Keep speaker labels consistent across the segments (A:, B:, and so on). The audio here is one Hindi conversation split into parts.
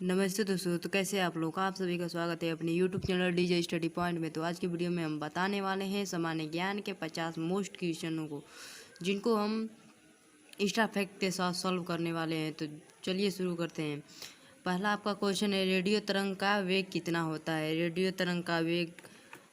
A: नमस्ते दोस्तों। तो कैसे आप लोग आप सभी का स्वागत है अपने YouTube channel DJ study point में। तो आज की वीडियो में हम बताने वाले हैं सामान्य ज्ञान के 50 मोस्ट क्वेश्चनों को, जिनको हम एक्स्ट्रा फैक्ट के साथ सॉल्व करने वाले हैं। तो चलिए शुरू करते हैं। पहला आपका क्वेश्चन है, रेडियो तरंग का वेग कितना होता है। रेडियो तरंग का वेग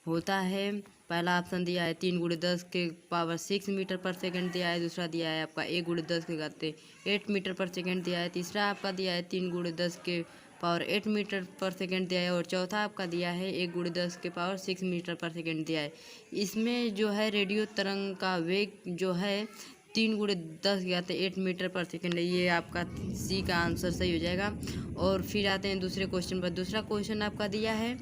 A: होता है, पहला ऑप्शन दिया है 3×10⁶ मीटर पर सेकंड दिया है। दूसरा दिया है आपका 1×10⁸ मीटर पर सेकंड दिया है। तीसरा आपका दिया है 3×10⁸ मीटर पर सेकंड दिया है। और चौथा आपका दिया है 1×10⁶ मीटर पर सेकंड दिया है। इसमें जो है रेडियो तरंग का वेग जो है 3×10⁸ मीटर पर सेकंड है। ये आपका सी का आंसर सही हो जाएगा। और फिर आते हैं दूसरे क्वेश्चन पर। दूसरा क्वेश्चन आपका दिया है,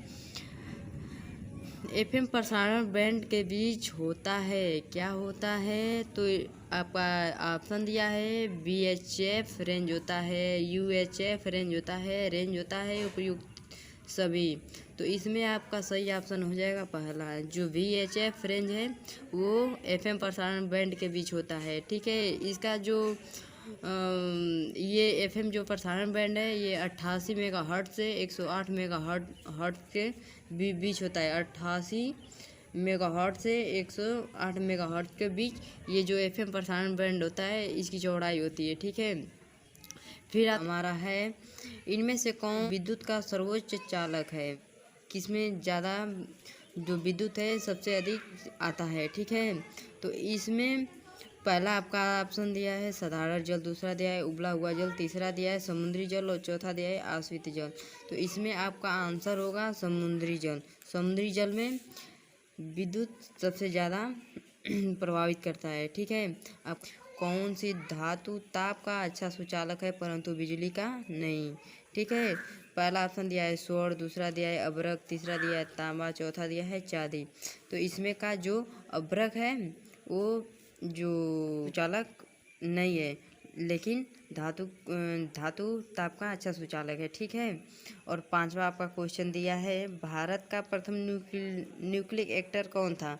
A: एफएम प्रसारण बैंड के बीच होता है, क्या होता है। तो आपका ऑप्शन दिया है VHF रेंज होता है, UHF रेंज होता है, रेंज होता है उपयुक्त सभी। तो इसमें आपका सही ऑप्शन हो जाएगा पहला, जो VHF रेंज है वो एफएम प्रसारण बैंड के बीच होता है। ठीक है, इसका जो ये एफएम जो प्रसारण बैंड है ये 88 मेगाहर्ट्ज से 108 मेगाहर्ट्ज के बीच होता है। 88 मेगाहर्ट्ज से 108 मेगाहर्ट्ज के बीच ये जो एफएम प्रसारण बैंड होता है इसकी चौड़ाई होती है। ठीक है, फिर हमारा है, इनमें से कौन विद्युत का सर्वोच्च चालक है। किसमें ज़्यादा जो विद्युत है सबसे अधिक आता है। ठीक है, तो इसमें पहला आपका ऑप्शन दिया है साधारण जल, दूसरा दिया है उबला हुआ जल, तीसरा दिया है समुद्री जल और चौथा दिया है आश्रित जल। तो इसमें आपका आंसर होगा समुद्री जल। समुद्री जल में विद्युत सबसे ज़्यादा प्रभावित करता है। ठीक है, अब कौन सी धातु ताप का अच्छा सुचालक है परंतु बिजली का नहीं। ठीक है, पहला ऑप्शन दिया है स्वर्ण, दूसरा दिया है अभ्रक, तीसरा दिया है तांबा, चौथा दिया है चांदी। तो इसमें का जो अभ्रक है वो जो सुचालक नहीं है, लेकिन धातु ताप का अच्छा सुचालक है। ठीक है, और पांचवा आपका क्वेश्चन दिया है, भारत का प्रथम न्यूक्लिक एक्टर कौन था।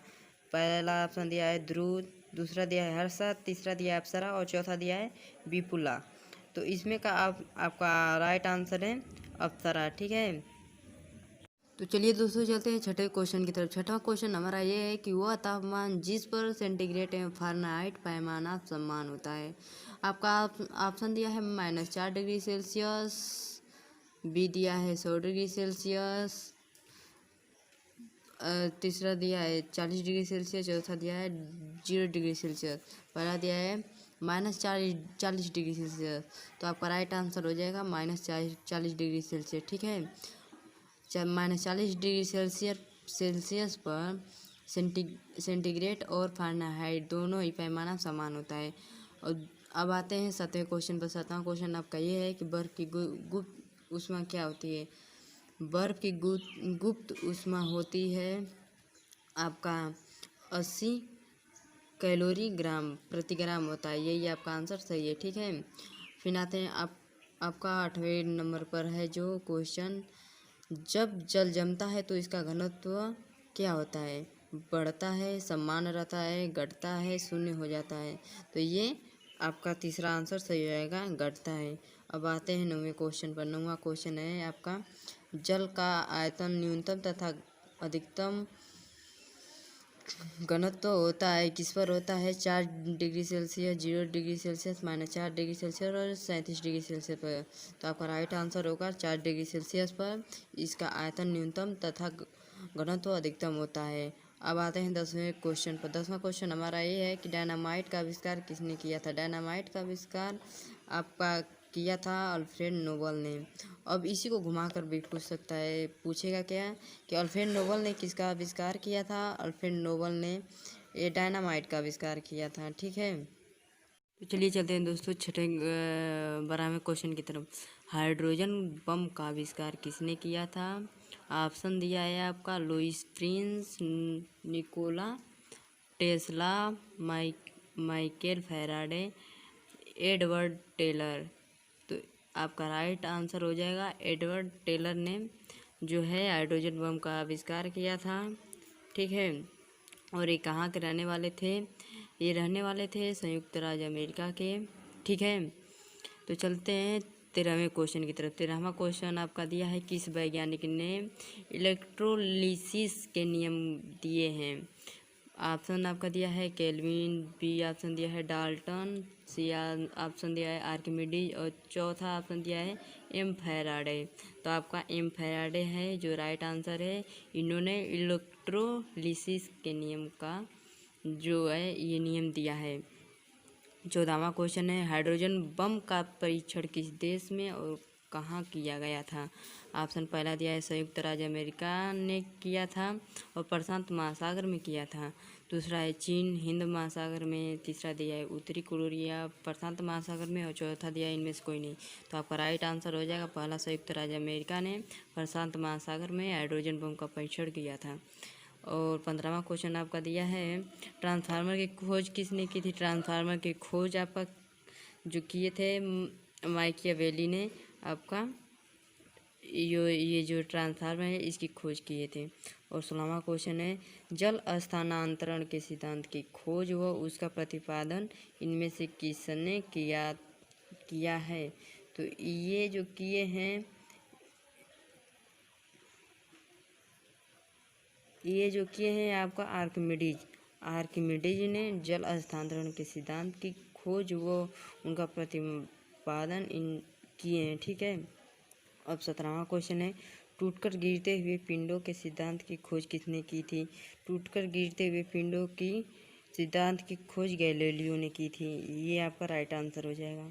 A: पहला ऑप्शन दिया है ध्रुव, दूसरा दिया है हर्षद, तीसरा दिया है अप्सरा और चौथा दिया है विपुला। तो इसमें का आपका राइट आंसर है अप्सरा। ठीक है, तो चलिए दोस्तों चलते हैं छठे क्वेश्चन की तरफ। छठा क्वेश्चन हमारा ये है कि वह तापमान जिस पर सेंटीग्रेड एवं फ़ारेनहाइट पैमाना समान होता है। आपका ऑप्शन दिया है -4 डिग्री सेल्सियस, बी दिया है 100 डिग्री सेल्सियस, तीसरा दिया है 40 डिग्री सेल्सियस, चौथा दिया है 0 डिग्री सेल्सियस, पहला दिया है -40 डिग्री सेल्सियस। तो आपका राइट आंसर हो जाएगा -40 डिग्री सेल्सियस। ठीक है, -40 डिग्री सेल्सियस पर सेंटीग्रेड और फ़ारेनहाइट दोनों ही पैमाना समान होता है। और अब आते हैं सातवें क्वेश्चन पर। सातवां क्वेश्चन आपका ये है कि बर्फ़ की गुप्त ऊष्मा क्या होती है। बर्फ़ की गुप्त ऊष्मा होती है आपका 80 कैलोरी ग्राम प्रति ग्राम होता है। यही आपका आंसर सही है। ठीक है, फिर आते हैं आपका 8वें नंबर पर है जो क्वेश्चन, जब जल जमता है तो इसका घनत्व क्या होता है। बढ़ता है, समान रहता है, घटता है, शून्य हो जाता है। तो ये आपका तीसरा आंसर सही हो जाएगा, घटता है। अब आते हैं 9वें क्वेश्चन पर। 9वां क्वेश्चन है आपका, जल का आयतन न्यूनतम तथा अधिकतम घनत्व होता है किस पर होता है। 4 degree Celsius, 0 degree Celsius, -4 degree Celsius और 37 डिग्री सेल्सियस पर। तो आपका राइट आंसर होगा 4 डिग्री सेल्सियस पर इसका आयतन न्यूनतम तथा घनत्व अधिकतम होता है। अब आते हैं 10वें क्वेश्चन पर। 10वां क्वेश्चन हमारा ये है कि डायनामाइट का आविष्कार किसने किया था। डायनामाइट का आविष्कार आपका किया था अल्फ्रेड नोबल ने। अब इसी को घुमाकर भी पूछ सकता है, पूछेगा क्या कि अल्फ्रेड नोबल ने किसका आविष्कार किया था। अल्फ्रेड नोबल ने ये डायनामाइट का आविष्कार किया था। ठीक है, तो चलिए चलते हैं दोस्तों छठे 12वें क्वेश्चन की तरफ। हाइड्रोजन बम का आविष्कार किसने किया था। ऑप्शन दिया है आपका Louis Prince, Nikola Tesla, Michael Faraday, Edward Teller. तो आपका राइट आंसर हो जाएगा एडवर्ड टेलर ने जो है हाइड्रोजन बम का आविष्कार किया था। ठीक है, और ये कहाँ के रहने वाले थे। ये रहने वाले थे संयुक्त राज्य अमेरिका के। ठीक है, तो चलते हैं 13वें क्वेश्चन की तरफ। 13वां क्वेश्चन आपका दिया है, किस वैज्ञानिक ने इलेक्ट्रोलिसिस के नियम दिए हैं? ऑप्शन आपका दिया है केल्विन, बी ऑप्शन दिया है डाल्टन, सी ऑप्शन दिया है आर्किमिडीज और चौथा ऑप्शन दिया है एम फैराडे। तो आपका एम फैराडे है जो राइट आंसर है। इन्होंने इलेक्ट्रोलिसिस के नियम का जो है ये नियम दिया है। 14वां क्वेश्चन है, हाइड्रोजन बम का परीक्षण किस देश में और कहाँ किया गया था? ऑप्शन पहला दिया है संयुक्त राज्य अमेरिका ने किया था और प्रशांत महासागर में किया था। दूसरा है चीन हिंद महासागर में। तीसरा दिया है उत्तरी कोरिया प्रशांत महासागर में और चौथा दिया है इनमें से कोई नहीं। तो आपका राइट आंसर हो जाएगा पहला, संयुक्त राज्य अमेरिका ने प्रशांत महासागर में हाइड्रोजन बम का परीक्षण किया था। और 15वां क्वेश्चन आपका दिया है, ट्रांसफार्मर की खोज किसने की थी? ट्रांसफार्मर की खोज आपका जो किए थे माइकियावेली ने आपका ये जो ट्रांसफार्मर है इसकी खोज किए थे। और 16वां क्वेश्चन है, जल स्थानांतरण के सिद्धांत की खोज व उसका प्रतिपादन इनमें से किसने किया है? तो ये जो किए हैं आपका आर्किमिडीज ने जल स्थानांतरण के सिद्धांत की खोज व उनका प्रतिपादन किए हैं। ठीक है। अब 17वां क्वेश्चन है, टूटकर गिरते हुए पिंडों के सिद्धांत की खोज किसने की थी? टूटकर गिरते हुए पिंडों की सिद्धांत की खोज गैलीलियो ने की थी। ये आपका राइट आंसर हो जाएगा।